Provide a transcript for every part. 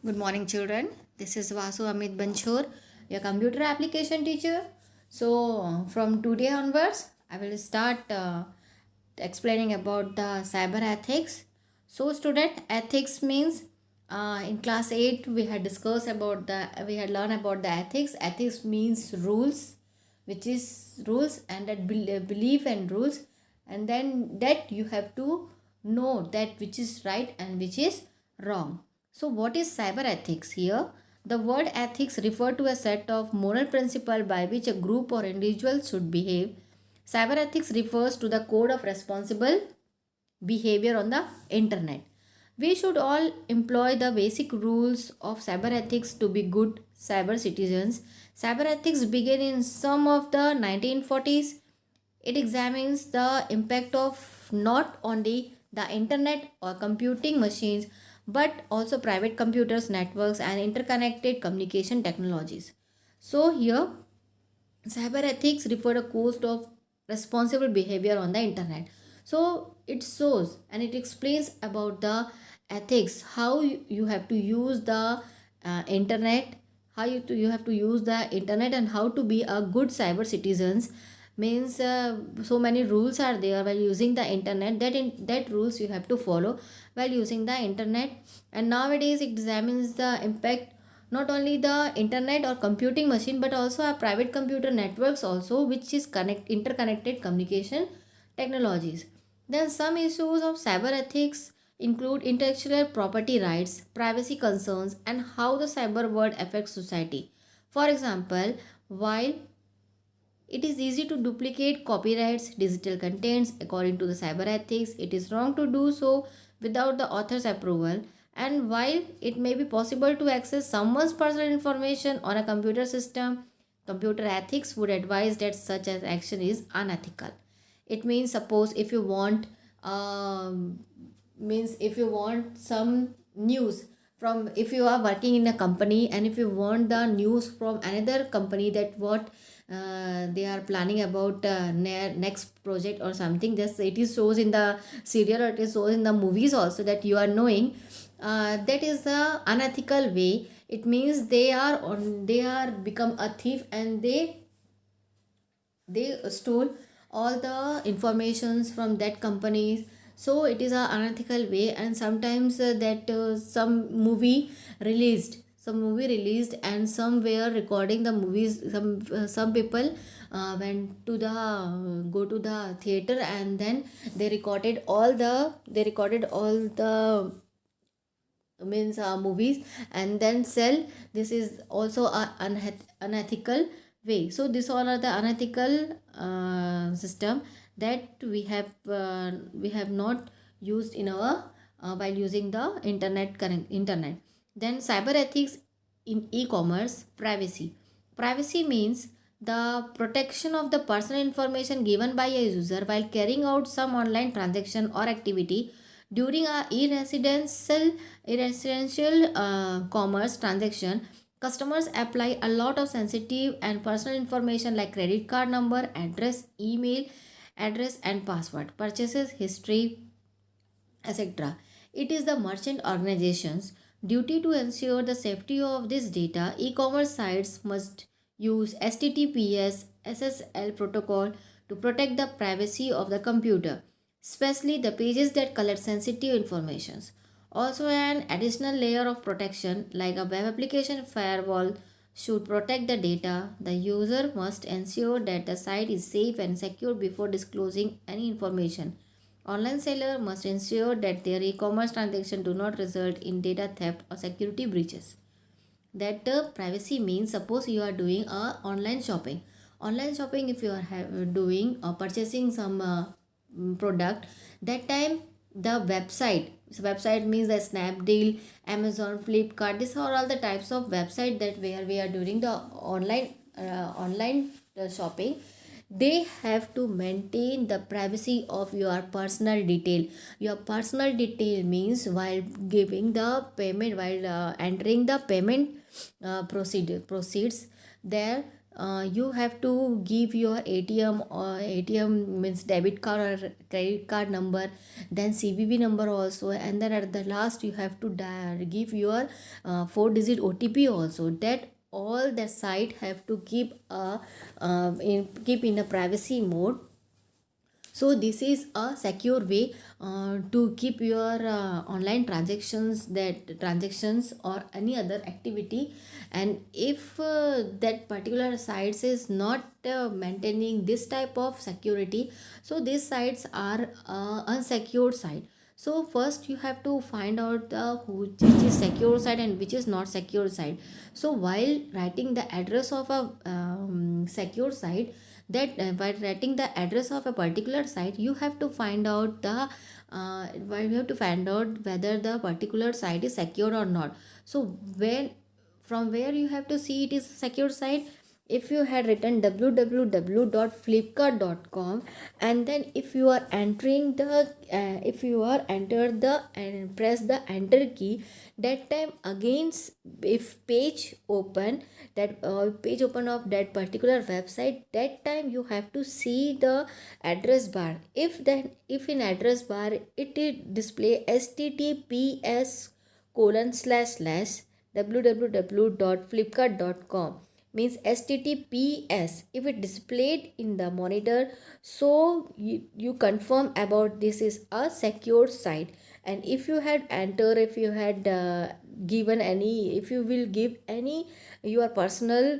Good morning, children. This is Vasu Amit Banchor, your computer application teacher. From today onwards, I will start explaining about the cyber ethics. Student, ethics means in class 8 we had learned about the ethics. Ethics means rules, which is rules and that belief and rules, and then that you have to know that which is right and which is wrong. So, what is cyber ethics here? The word ethics refer to a set of moral principles by which a group or individual should behave. Cyber ethics refers to the code of responsible behavior on the internet. We should all employ the basic rules of cyber ethics to be good cyber citizens. Cyber ethics began in some of the 1940s. It examines the impact of not only the internet or computing machines but also private computers, networks, and interconnected communication technologies. So, here cyber ethics refer to cost of responsible behavior on the internet. So it shows and it explains about the ethics, how you have to use the internet, you have to use the internet, and how to be a good cyber citizens. Means so many rules are there while using the internet, that rules you have to follow while using the internet. And nowadays it examines the impact not only the internet or computing machine but also our private computer networks also, which is interconnected communication technologies. Then some issues of cyber ethics include intellectual property rights, privacy concerns, and how the cyber world affects society. For example, while it is easy to duplicate copyrights, digital contents. According to the cyber ethics, it is wrong to do so without the author's approval. And while it may be possible to access someone's personal information on a computer system, computer ethics would advise that such an action is unethical. It means, suppose if you want, if you want some news from, if you are working in a company and if you want the news from another company that what they are planning about next project or something, just it is shows in the serial or it is shows in the movies also that you are knowing, that is the unethical way. It means they are become a thief and they stole all the informations from that companies. So it is a unethical way. And sometimes that some movie released and some were recording the movies. Some people went to the go to the theater and then they recorded all the means movies and then sell. This is also a unethical way. So this all are the unethical system that we have not used in our while using the internet. Then cyber ethics in e-commerce. Privacy means the protection of the personal information given by a user while carrying out some online transaction or activity. During a e-residential commerce transaction, customers apply a lot of sensitive and personal information like credit card number, address and password, purchases history, etc. It is the merchant organization's duty to ensure the safety of this data. E-commerce sites must use HTTPS SSL protocol to protect the privacy of the computer, especially the pages that collect sensitive information. Also, an additional layer of protection like a web application firewall should protect the data. The user must ensure that the site is safe and secure before disclosing any information. Online seller must ensure that their e-commerce transaction do not result in data theft or security breaches. That privacy means, suppose you are doing online shopping, if you are doing or purchasing some product, that time the website means the Snapdeal, Amazon, Flipkart, these are all the types of website that where we are doing the online shopping. They have to maintain the privacy of your personal detail. Your personal detail means while giving the payment, while entering the payment proceeds there, you have to give your ATM, or ATM means debit card or credit card number, then CVV number also, and then at the last you have to give your 4-digit OTP also. That all the site have to keep keep in a privacy mode. So this is a secure way to keep your online transactions or any other activity. And if that particular sites is not maintaining this type of security, so these sites are unsecured site. So first you have to find out which is secure site and which is not secure site. So while writing the address of a secure site, that by writing the address of a particular site, you have to find out you have to find out whether the particular site is secure or not. So when, from where you have to see it is a secure site? If you had written www.flipkart.com, and then if you are entering the if you are entered the and press the enter key, that time again, if page open of that particular website, that time you have to see the address bar. If in address bar it is display https colon slash slash www.flipkart.com, means https, if it displayed in the monitor, so you confirm about this is a secure site. And if you had enter, if you had given any, if you will give any your personal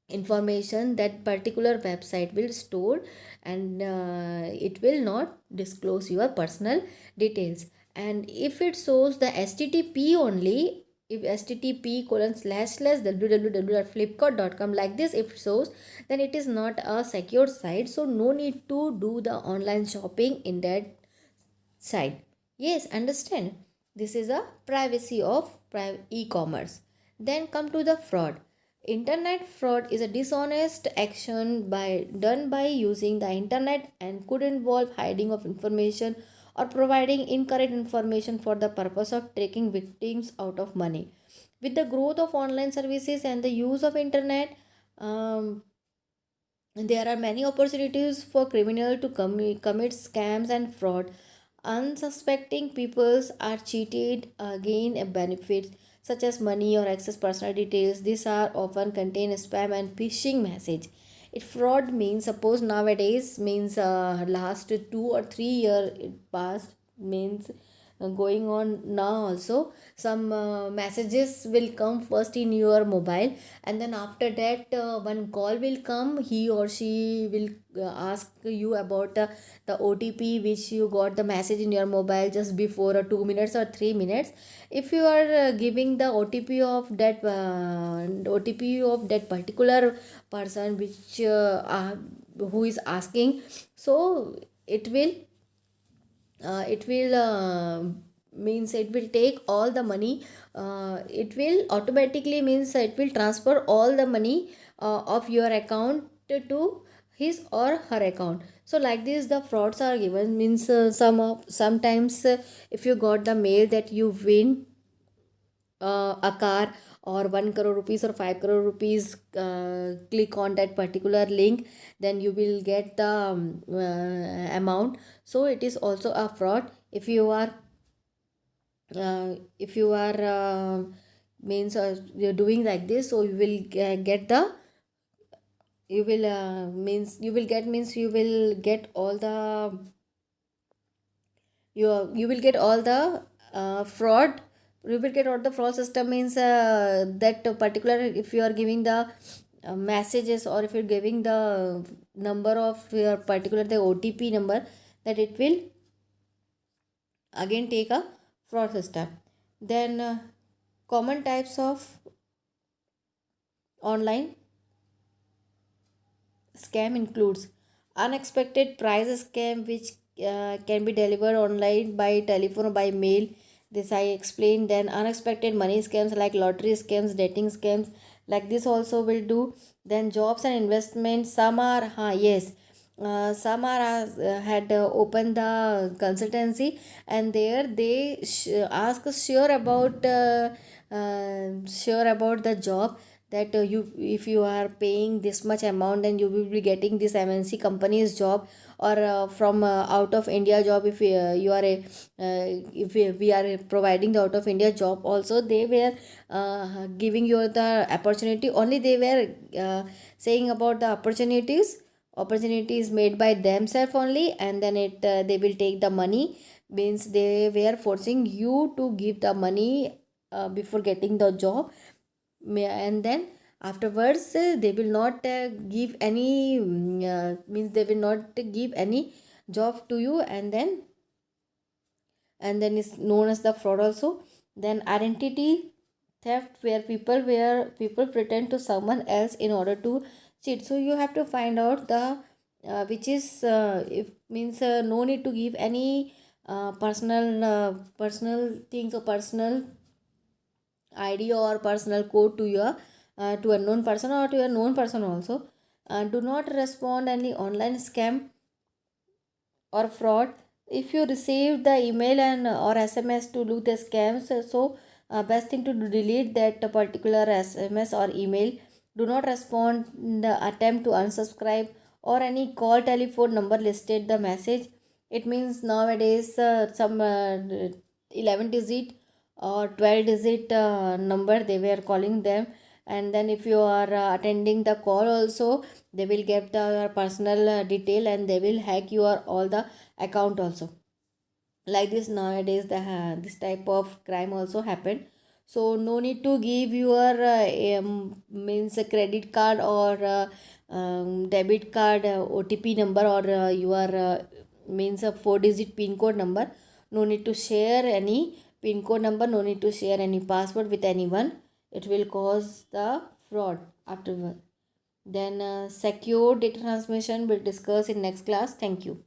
information, that particular website will store, and it will not disclose your personal details. And if it shows the http only, if http colon slash slash www.flipkart.com like this if it shows, then it is not a secure site, so no need to do the online shopping in that site. Yes, understand. This is a privacy of e-commerce. Then come to the fraud. Internet fraud is a dishonest action done by using the internet and could involve hiding of information or providing incorrect information for the purpose of tricking victims out of money. With the growth of online services and the use of internet, um, there are many opportunities for criminal to commit scams and fraud. Unsuspecting peoples are cheated, gain a benefit such as money or access personal details. These are often contain spam and phishing message. If fraud means, suppose nowadays means last 2 or 3 year past means going on now also, some messages will come first in your mobile, and then after that one call will come, he or she will ask you about the OTP which you got the message in your mobile just before 2 minutes or 3 minutes. If you are giving the OTP of that particular person which who is asking, so it will means it will take all the money, it will automatically means it will transfer all the money of your account to his or her account. So like this the frauds are given, means sometimes if you got the mail that you win a car or 1 crore rupees or 5 crore rupees, click on that particular link, then you will get the amount. So it is also a fraud. If you are means you're doing like this, so you will get the you will means you will get means you will get all the you will get all the fraud. You will get all the fraud system, means that particular, if you are giving the messages, or if you're giving the number of your particular the OTP number, that it will again take a fraud system. Then common types of online scam includes unexpected price scam, which can be delivered online by telephone or by mail. This I explained. Then unexpected money scams like lottery scams, dating scams, like this also will do. Then jobs and investments. Some are yes. Some are had opened the consultancy, and there they ask sure about the job, that you, if you are paying this much amount, then you will be getting this MNC company's job, or from out of India job. If you are a if we are providing the out of India job also, they were giving you the opportunity. Only they were saying about the opportunities made by themselves only, and then it they will take the money. Means they were forcing you to give the money before getting the job. And then afterwards they will not give any means they will not give any job to you. And then is known as the fraud also. Then identity theft, where people pretend to someone else in order to cheat. So you have to find out the which is if means no need to give any personal things or personal ID or personal code to your to a known person or to a known person also. Do not respond any online scam or fraud. If you receive the email and or SMS to do the scams, best thing to do, delete that particular SMS or email. Do not respond the attempt to unsubscribe or any call telephone number listed the message. It means nowadays some 11 digit or 12 digit number they were calling them. And then if you are attending the call also, they will get the your personal detail, and they will hack your all the account also. Like this nowadays, this type of crime also happened. So no need to give your means a credit card or debit card OTP number, or your means a 4 digit pin code number. No need to share any pin code number, no need to share any password with anyone. It will cause the fraud afterward. Then secure data transmission we'll discuss in next class. Thank you.